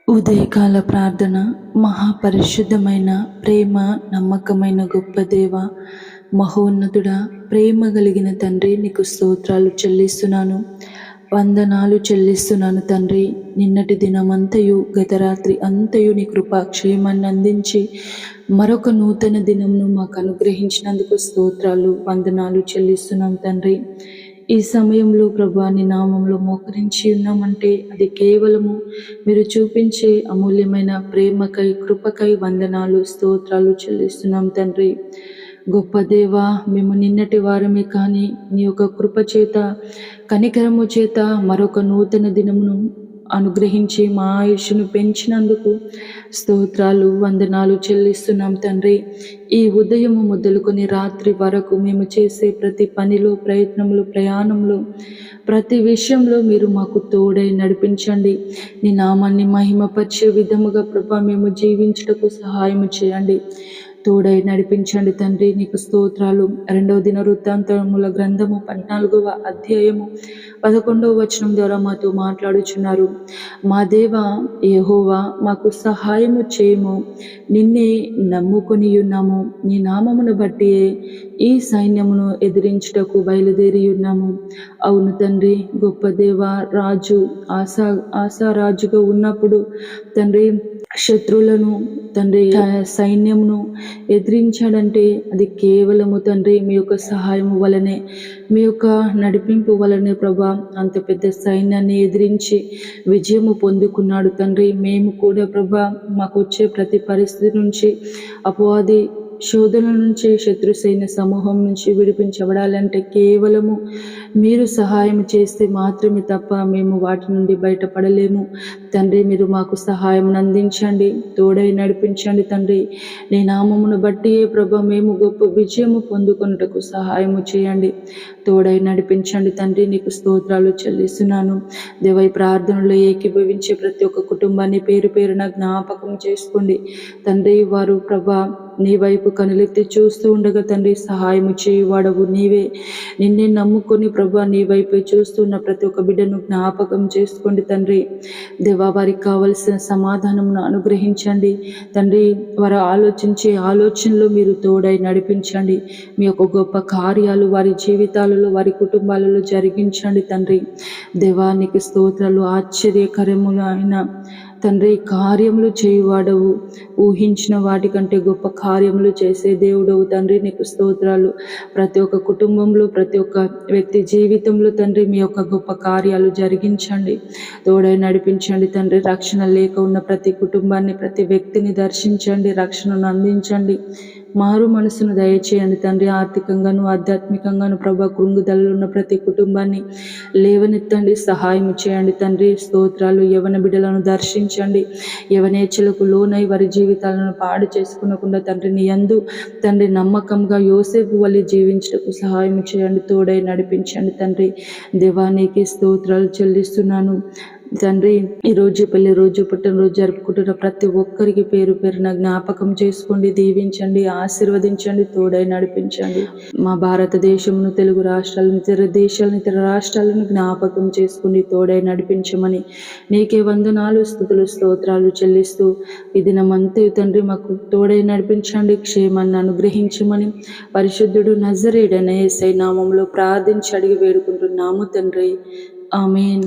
ఉదయకాల ప్రార్థన. మహాపరిశుద్ధమైన, ప్రేమ నమ్మకమైన గొప్ప దేవ, మహోన్నతుడా, ప్రేమ కలిగిన తండ్రి, నీకు స్తోత్రాలు చెల్లిస్తున్నాను, వందనాలు చెల్లిస్తున్నాను తండ్రి. నిన్నటి దినమంతయు, గత రాత్రి అంతయు నీ కృపాక్షేమాన్ని అందించి మరొక నూతన దినంను మాకు అనుగ్రహించినందుకు స్తోత్రాలు, వందనాలు చెల్లిస్తున్నాం తండ్రి. ఈ సమయంలో ప్రభా నీ నామంలో మోకరించి ఉన్నామంటే అది కేవలము మీరు చూపించే అమూల్యమైన ప్రేమకై, కృపకై వందనాలు, స్తోత్రాలు చెల్లిస్తున్నాం తండ్రి. గొప్ప దేవా, మేము నిన్నటి వారమే కానీ నీ యొక్క కృప చేత, కనికరము చేత మరొక నూతన దినమును అనుగ్రహించి మా ఆయుష్ను పెంచినందుకు స్తోత్రాలు, వందనాలు చెల్లిస్తున్నాం తండ్రి. ఈ ఉదయము మొదలుకొని రాత్రి వరకు మేము చేసే ప్రతి పనిలో, ప్రయత్నంలో, ప్రయాణంలో, ప్రతి విషయంలో మీరు మాకు తోడై నడిపించండి. నీ నామాన్ని మహిమపరిచే విధముగా ప్రభా మేము జీవించుటకు సహాయం చేయండి, తోడై నడిపించండి తండ్రి. నీకు స్తోత్రాలు. 2వ దినవృత్తాంతముల గ్రంథము 14వ అధ్యాయము 11వ వచనం ద్వారా మాతో మాట్లాడుచున్నారు. మా దేవ యెహోవా, మాకు సహాయము చేయము, నిన్నే నమ్ముకొని ఉన్నాము. నీ నామమును బట్టి ఈ సైన్యమును ఎదిరించుటకు బయలుదేరి ఉన్నాము. అవును తండ్రి, గొప్ప దేవ, రాజు ఆసా రాజుగా ఉన్నప్పుడు తండ్రి శత్రువులను తండ్రి సైన్యమును ఎదిరించాడంటే అది కేవలము తండ్రి మీ యొక్క సహాయము వలనే, మీ యొక్క నడిపింపు వలనే ప్రభా. అంత పెద్ద సైన్యాన్ని ఎదిరించి విజయము పొందుకున్నాడు తండ్రి. మేము కూడా ప్రభా మాకు వచ్చే ప్రతి పరిస్థితి నుంచి, అపవాది శోధన నుంచి, శత్రు సైన్య సమూహం నుంచి విడిపించబడాలంటే కేవలము మీరు సహాయం చేస్తే మాత్రమే తప్ప మేము వాటి నుండి బయటపడలేము తండ్రి. మీరు మాకు సహాయం అందించండి, తోడై నడిపించండి తండ్రి. నీ నామమును బట్టి ప్రభా మేము గొప్ప విజయము పొందుకొనుటకు సహాయము చేయండి, తోడై నడిపించండి తండ్రి. నీకు స్తోత్రాలు చెల్లిస్తున్నాను దేవ. ఈ ప్రార్థనలో ఏకీభవించే ప్రతి ఒక్క కుటుంబాన్ని పేరు పేరున జ్ఞాపకం చేసుకోండి తండ్రి. వారు ప్రభా నీ వైపు కనులెత్తి చూస్తూ ఉండగా తండ్రి సహాయము చేయువాడవు నీవే. నిన్నే నమ్ముకొని ప్రభా నీ వైపు చూస్తున్న ప్రతి ఒక్క బిడ్డను జ్ఞాపకం చేసుకోండి తండ్రి. దేవా, వారికి కావలసిన సమాధానమును అనుగ్రహించండి తండ్రి. వారు ఆలోచించే ఆలోచనలు మీరు తోడై నడిపించండి. మీ యొక్క గొప్ప కార్యాలు వారి జీవితాలలో, వారి కుటుంబాలలో జరిగించండి తండ్రి. దేవానికి స్తోత్రాలు. ఆశ్చర్యకరములు అయిన తండ్రి కార్యములు చేయువాడవు, ఊహించిన వాటికంటే గొప్ప కార్యములు చేసే దేవుడవు తండ్రి. నీకు స్తోత్రాలు. ప్రతి ఒక్క కుటుంబంలో, ప్రతి ఒక్క వ్యక్తి జీవితంలో తండ్రి మీ యొక్క గొప్ప కార్యాలు జరిగించండి, తోడై నడిపించండి తండ్రి. రక్షణ లేక ఉన్న ప్రతి కుటుంబాన్ని, ప్రతి వ్యక్తిని దర్శించండి, రక్షణను అందించండి, మారు మనసును దయచేయండి తండ్రి. ఆర్థికంగాను, ఆధ్యాత్మికంగాను ప్రభా కృంగుదలలో ఉన్న ప్రతి కుటుంబాన్ని లేవనెత్తండి, సహాయం చేయండి తండ్రి. స్తోత్రాలు. యవన బిడ్డలను దర్శించండి, యవనేచ్ఛలకు లోనై వారి జీవితాలను పాడు చేసుకునకుండా తండ్రి నీ యందు తండ్రి నమ్మకంగా యోసేపు వలె జీవించటకు సహాయం చేయండి, తోడై నడిపించండి తండ్రి. దేవానికి స్తోత్రాలు చెల్లిస్తున్నాను తండ్రి. ఈరోజు పెళ్లి రోజు, పుట్టినరోజు జరుపుకుంటున్న ప్రతి ఒక్కరికి పేరు పేరున జ్ఞాపకం చేసుకోండి, దీవించండి, ఆశీర్వదించండి, తోడై నడిపించండి. మా భారతదేశమును, తెలుగు రాష్ట్రాలను, ఇతర దేశాలను, ఇతర రాష్ట్రాలను జ్ఞాపకం చేసుకోండి, తోడై నడిపించమని నీకే వందనాలు, స్తుతులు, స్తోత్రాలు చెల్లిస్తూ ఈ దినమంతే తండ్రి మాకు తోడై నడిపించండి, క్షేమాన్ని అనుగ్రహించమని పరిశుద్ధుడు నజరేయుడైన యేసయ్య నామములో ప్రార్థించి అడిగి వేడుకుంటున్నాము తండ్రి. ఆమేన్.